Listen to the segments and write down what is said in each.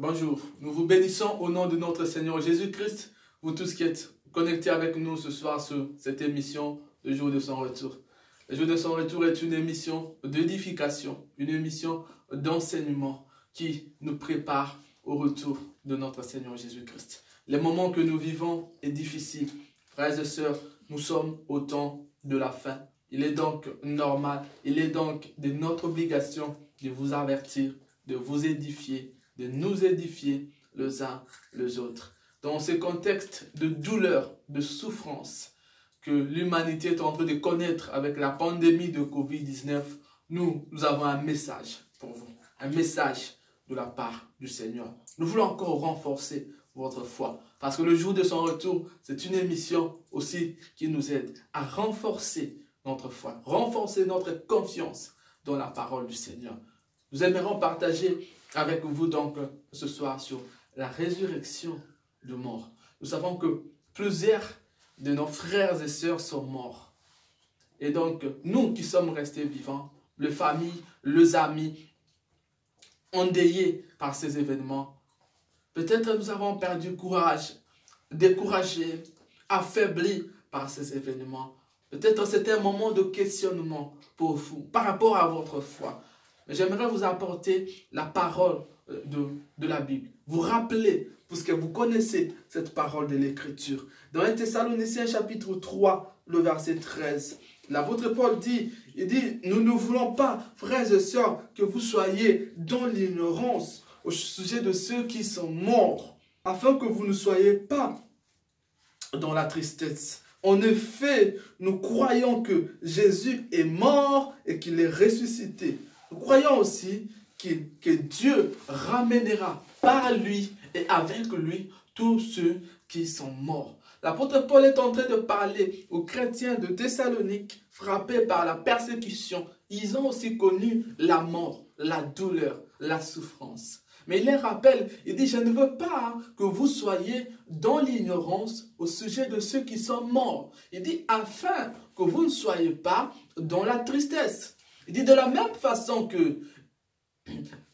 Bonjour, nous vous bénissons au nom de notre Seigneur Jésus-Christ, vous tous qui êtes connectés avec nous ce soir sur cette émission, le jour de son retour. Le jour de son retour est une émission d'édification, une émission d'enseignement qui nous prépare au retour de notre Seigneur Jésus-Christ. Les moments que nous vivons sont difficiles. Frères et sœurs, nous sommes au temps de la fin. Il est donc normal, il est donc de notre obligation de vous avertir, de vous édifier, de nous édifier les uns les autres. Dans ce contexte de douleur, de souffrance que l'humanité est en train de connaître avec la pandémie de Covid-19, nous avons un message pour vous, un message de la part du Seigneur. Nous voulons encore renforcer votre foi, parce que le jour de son retour, c'est une émission aussi qui nous aide à renforcer notre foi, renforcer notre confiance dans la parole du Seigneur. Nous aimerons partager avec vous donc ce soir sur la résurrection de mort. Nous savons que plusieurs de nos frères et sœurs sont morts. Et donc, nous qui sommes restés vivants, les familles, les amis, endeuillés par ces événements, peut-être nous avons perdu courage, découragés, affaiblis par ces événements. Peut-être c'était un moment de questionnement pour vous par rapport à votre foi. Mais j'aimerais vous apporter la parole de la Bible. Vous rappeler, puisque vous connaissez cette parole de l'Écriture. Dans 1 Thessaloniciens chapitre 3, le verset 13, l'apôtre Paul dit, nous ne voulons pas, frères et sœurs, que vous soyez dans l'ignorance au sujet de ceux qui sont morts, afin que vous ne soyez pas dans la tristesse. En effet, nous croyons que Jésus est mort et qu'il est ressuscité. Nous croyons aussi que Dieu ramènera par lui et avec lui tous ceux qui sont morts. L'apôtre Paul est en train de parler aux chrétiens de Thessalonique frappés par la persécution. Ils ont aussi connu la mort, la douleur, la souffrance. Mais il les rappelle, il dit, je ne veux pas que vous soyez dans l'ignorance au sujet de ceux qui sont morts. Il dit, afin que vous ne soyez pas dans la tristesse. Il dit, de la même façon que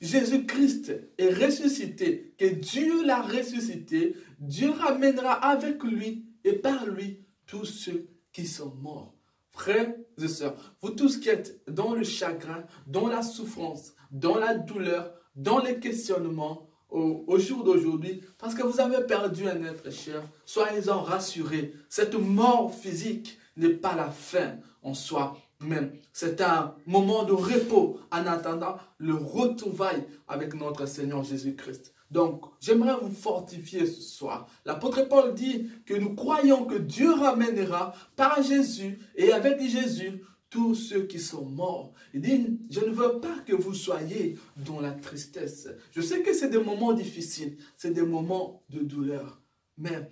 Jésus-Christ est ressuscité, que Dieu l'a ressuscité, Dieu ramènera avec lui et par lui tous ceux qui sont morts. Frères et sœurs, vous tous qui êtes dans le chagrin, dans la souffrance, dans la douleur, dans les questionnements au jour d'aujourd'hui, parce que vous avez perdu un être cher, soyez-en rassurés. Cette mort physique n'est pas la fin en soi même. C'est un moment de repos en attendant le retrouvaille avec notre Seigneur Jésus-Christ. Donc, j'aimerais vous fortifier ce soir. L'apôtre Paul dit que nous croyons que Dieu ramènera par Jésus et avec Jésus tous ceux qui sont morts. Il dit, je ne veux pas que vous soyez dans la tristesse. Je sais que c'est des moments difficiles, c'est des moments de douleur. Mais,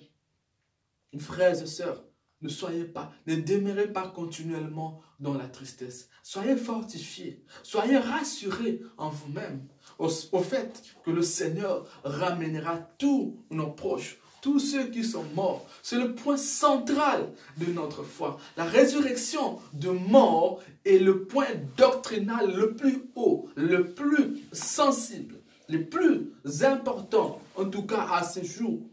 frères et sœurs, ne soyez pas, ne demeurez pas continuellement dans la tristesse. Soyez fortifiés, soyez rassurés en vous-même au fait que le Seigneur ramènera tous nos proches, tous ceux qui sont morts. C'est le point central de notre foi. La résurrection de mort est le point doctrinal le plus haut, le plus sensible, le plus important, en tout cas à ce jour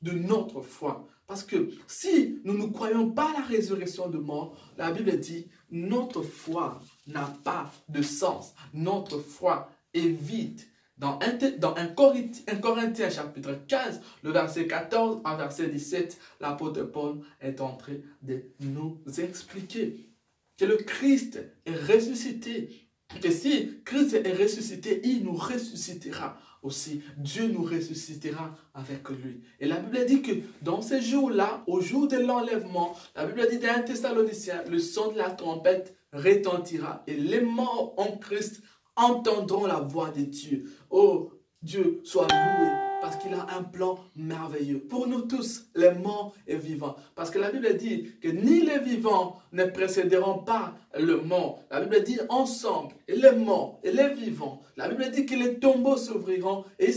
de notre foi. Parce que si nous ne croyons pas à la résurrection de mort, la Bible dit, notre foi n'a pas de sens. Notre foi est vide. Dans 1 Corinthiens chapitre 15, le verset 14 à verset 17, l'apôtre Paul est en train de nous expliquer que le Christ est ressuscité. Et si Christ est ressuscité, il nous ressuscitera aussi. Dieu nous ressuscitera avec lui. Et la Bible dit que dans ces jours-là, au jour de l'enlèvement, la Bible dit dans 1 Thessaloniciens, le son de la trompette retentira et les morts en Christ entendront la voix de Dieu. Oh, Dieu soit loué parce qu'il a un plan merveilleux pour nous tous, les morts et vivants. Parce que la Bible dit que ni les vivants ne précéderont pas le mort. La Bible dit ensemble, et les morts et les vivants. La Bible dit que les tombeaux s'ouvriront et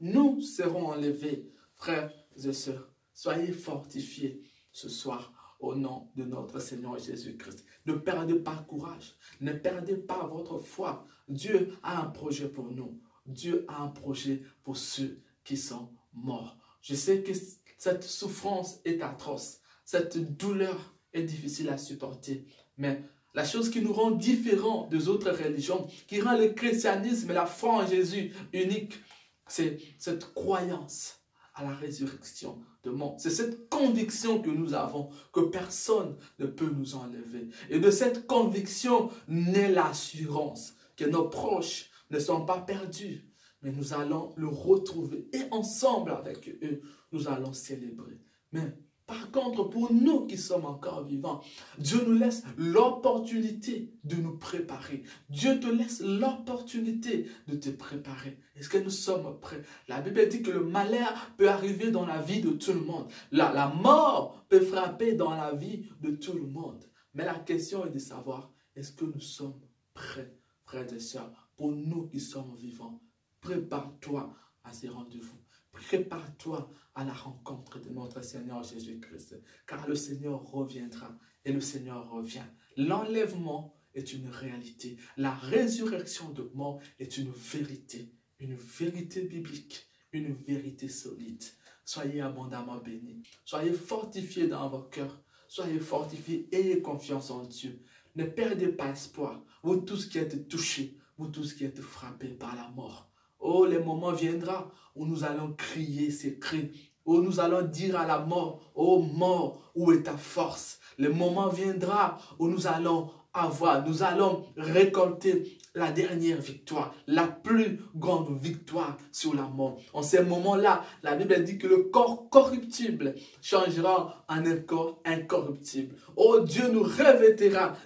nous serons enlevés. Frères et sœurs, soyez fortifiés ce soir au nom de notre Seigneur Jésus-Christ. Ne perdez pas courage, ne perdez pas votre foi. Dieu a un projet pour nous. Dieu a un projet pour ceux qui sont morts. Je sais que cette souffrance est atroce, cette douleur est difficile à supporter, mais la chose qui nous rend différents des autres religions, qui rend le christianisme et la foi en Jésus unique, c'est cette croyance à la résurrection de mort. C'est cette conviction que nous avons, que personne ne peut nous enlever. Et de cette conviction naît l'assurance que nos proches ne sont pas perdus, mais nous allons le retrouver. Et ensemble avec eux, nous allons célébrer. Mais par contre, pour nous qui sommes encore vivants, Dieu nous laisse l'opportunité de nous préparer. Dieu te laisse l'opportunité de te préparer. Est-ce que nous sommes prêts? La Bible dit que le malheur peut arriver dans la vie de tout le monde. La mort peut frapper dans la vie de tout le monde. Mais la question est de savoir, est-ce que nous sommes prêts, frères et sœurs, pour nous qui sommes vivants? Prépare-toi à ces rendez-vous. Prépare-toi à la rencontre de notre Seigneur Jésus-Christ, car le Seigneur reviendra et le Seigneur revient. L'enlèvement est une réalité. La résurrection de mort est une vérité biblique, une vérité solide. Soyez abondamment bénis, soyez fortifiés dans vos cœurs, soyez fortifiés, ayez confiance en Dieu. Ne perdez pas espoir, vous tous qui êtes touchés, vous tous qui êtes frappés par la mort. Oh, le moment viendra où nous allons crier ces cris, où nous allons dire à la mort, oh mort, où est ta force? Le moment viendra où nous allons récolter la dernière victoire, la plus grande victoire sur la mort. En ces moments-là, la Bible dit que le corps corruptible changera en un corps incorruptible. Oh, Dieu nous revêtira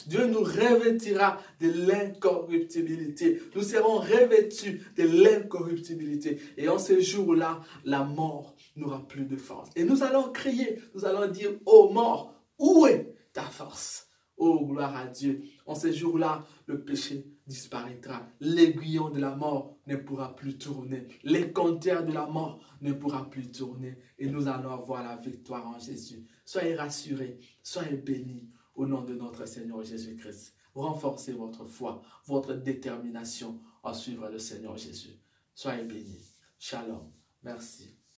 de l'incorruptibilité. Nous serons revêtus de l'incorruptibilité. Et en ce jour-là, la mort n'aura plus de force. Et nous allons crier, nous allons dire, oh mort, où est ta force? Oh, gloire à Dieu. En ce jour-là, le péché disparaîtra. L'aiguillon de la mort ne pourra plus tourner. Les compteurs de la mort ne pourra plus tourner. Et nous allons avoir la victoire en Jésus. Soyez rassurés, soyez bénis au nom de notre Seigneur Jésus-Christ. Renforcez votre foi, votre détermination à suivre le Seigneur Jésus. Soyez bénis. Shalom. Merci.